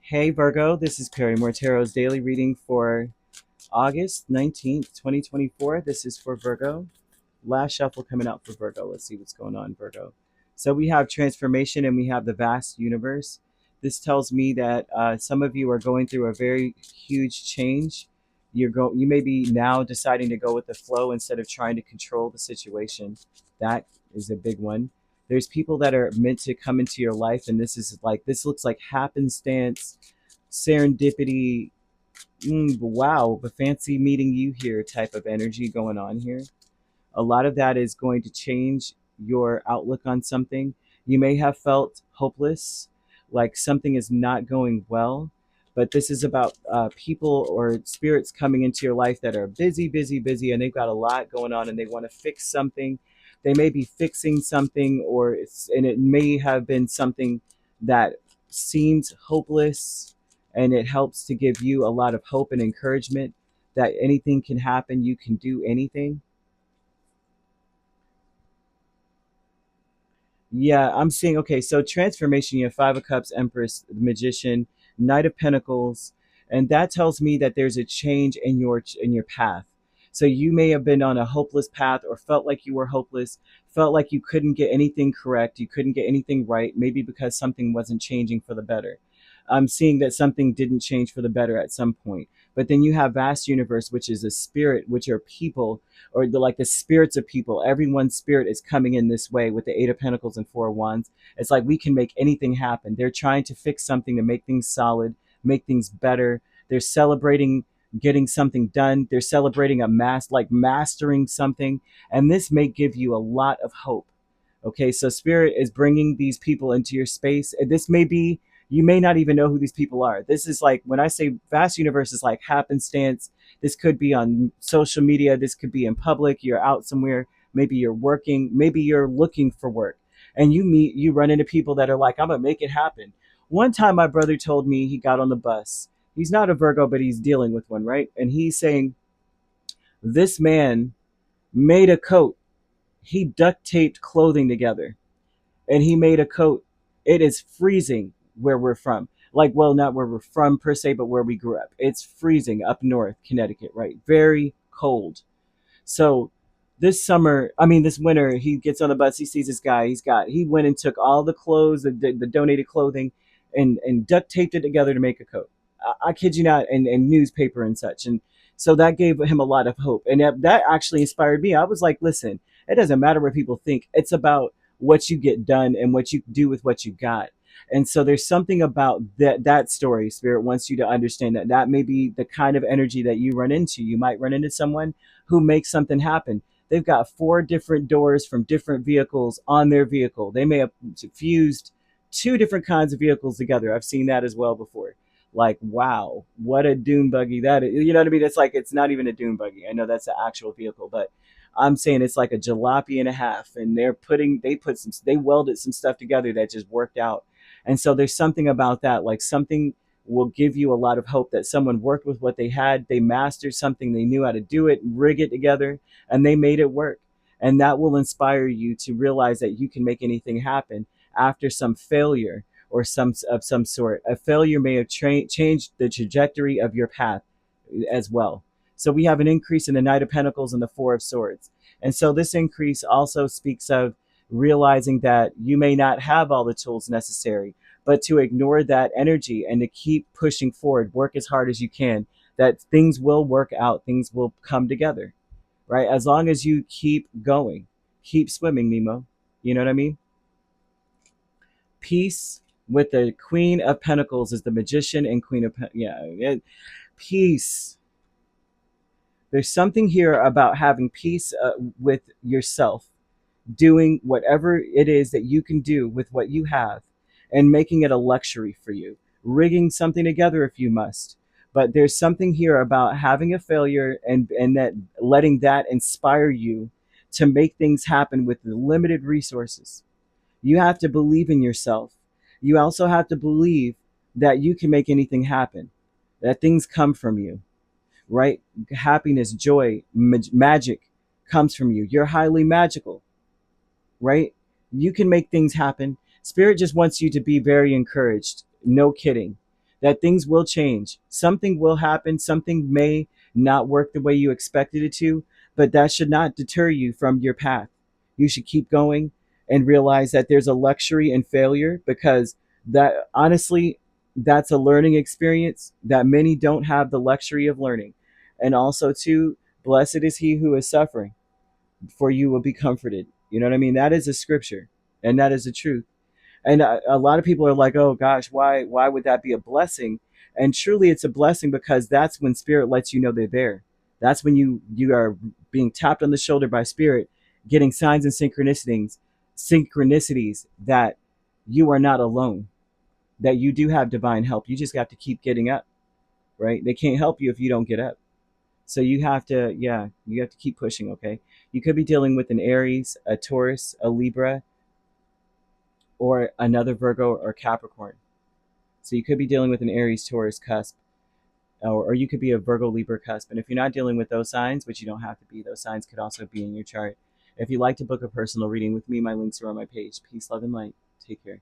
Hey Virgo, this is Perrymore Tarot's daily reading for August 19th, 2024. This is for Virgo. Last shuffle coming out for Virgo. Let's see what's going on, Virgo. So we have transformation and we have the vast universe. This tells me that some of you are going through a very huge change. You may be now deciding to go with the flow instead of trying to control the situation. That is a big one. There's people that are meant to come into your life, and this looks like happenstance, serendipity. Wow, the fancy meeting you here type of energy going on here. A lot of that is going to change your outlook on something. You may have felt hopeless, like something is not going well, but this is about people or spirits coming into your life that are busy, busy, busy, and they've got a lot going on and they want to fix something. They may be fixing something, and it may have been something that seems hopeless, and it helps to give you a lot of hope and encouragement that anything can happen. You can do anything. Yeah, I'm seeing. Okay, so transformation. You have Five of Cups, Empress, Magician, Knight of Pentacles, and that tells me that there's a change in your path. So you may have been on a hopeless path, or felt like you were hopeless, felt like you couldn't get anything correct, you couldn't get anything right, maybe because something wasn't changing for the better. I'm seeing that something didn't change for the better at some point. But then you have vast universe, which is a spirit, which are people, or like the spirits of people. Everyone's spirit is coming in this way with the Eight of Pentacles and Four of Wands. It's like we can make anything happen. They're trying to fix something to make things solid, make things better. They're celebrating getting something done. They're celebrating like mastering something. And this may give you a lot of hope. Okay, so spirit is bringing these people into your space. And this may be, you may not even know who these people are. This is like, when I say vast universe, is like happenstance. This could be on social media. This could be in public. You're out somewhere. Maybe you're working. Maybe you're looking for work. And you run into people that are like, I'm going to make it happen. One time, my brother told me he got on the bus. He's not a Virgo, but he's dealing with one, right? And he's saying, this man made a coat. He duct taped clothing together and he made a coat. It is freezing where we're from. Like, well, not where we're from per se, but where we grew up. It's freezing up north, Connecticut, right? Very cold. So this winter, he gets on the bus. He sees this guy. He went and took all the clothes, the donated clothing, and duct taped it together to make a coat. I kid you not, and newspaper and such. And so that gave him a lot of hope. And that actually inspired me. I was like, listen, it doesn't matter what people think. It's about what you get done and what you do with what you got. And so there's something about that story. Spirit wants you to understand that may be the kind of energy that you run into. You might run into someone who makes something happen. They've got four different doors from different vehicles on their vehicle. They may have fused two different kinds of vehicles together. I've seen that as well before. Like, wow, what a dune buggy that is. You know what I mean? It's like, it's not even a dune buggy. I know that's the actual vehicle, but I'm saying it's like a jalopy and a half. And they welded some stuff together that just worked out. And so there's something about that, like something will give you a lot of hope that someone worked with what they had. They mastered something. They knew how to do it, rig it together, and they made it work. And that will inspire you to realize that you can make anything happen after some failure or some sort. A failure may have changed the trajectory of your path as well. So we have an increase in the Knight of Pentacles and the Four of Swords. And so this increase also speaks of realizing that you may not have all the tools necessary, but to ignore that energy and to keep pushing forward, work as hard as you can, that things will work out, things will come together, right? As long as you keep going, keep swimming, Nemo. You know what I mean? Peace with the Queen of Pentacles is the Magician and Queen of peace. There's something here about having peace with yourself, doing whatever it is that you can do with what you have and making it a luxury for you, rigging something together if you must. But there's something here about having a failure and that letting that inspire you to make things happen with the limited resources. You have to believe in yourself. You also have to believe that you can make anything happen, that things come from you, right? Happiness, joy, magic comes from you. You're highly magical, right? You can make things happen. Spirit just wants you to be very encouraged. No kidding. that things will change. Something will happen. Something may not work the way you expected it to, but that should not deter you from your path. You should keep going and realize that there's a luxury in failure, because that honestly, that's a learning experience that many don't have the luxury of learning. And also, too, blessed is he who is suffering, for you will be comforted. You know what I mean? That is a scripture, and that is the truth. And a lot of people are like, oh gosh, why would that be a blessing? And truly it's a blessing, because that's when spirit lets you know they're there. That's when you are being tapped on the shoulder by spirit, getting signs and synchronicities that you are not alone, that you do have divine help. You just have to keep getting up, right? They can't help you if you don't get up. So you have to, yeah, you have to keep pushing, okay? You could be dealing with an Aries, a Taurus, a Libra, or another Virgo or Capricorn. So you could be dealing with an Aries Taurus cusp, or you could be a Virgo Libra cusp. And if you're not dealing with those signs, which you don't have to be, those signs could also be in your chart. If you'd like to book a personal reading with me, my links are on my page. Peace, love, and light. Take care.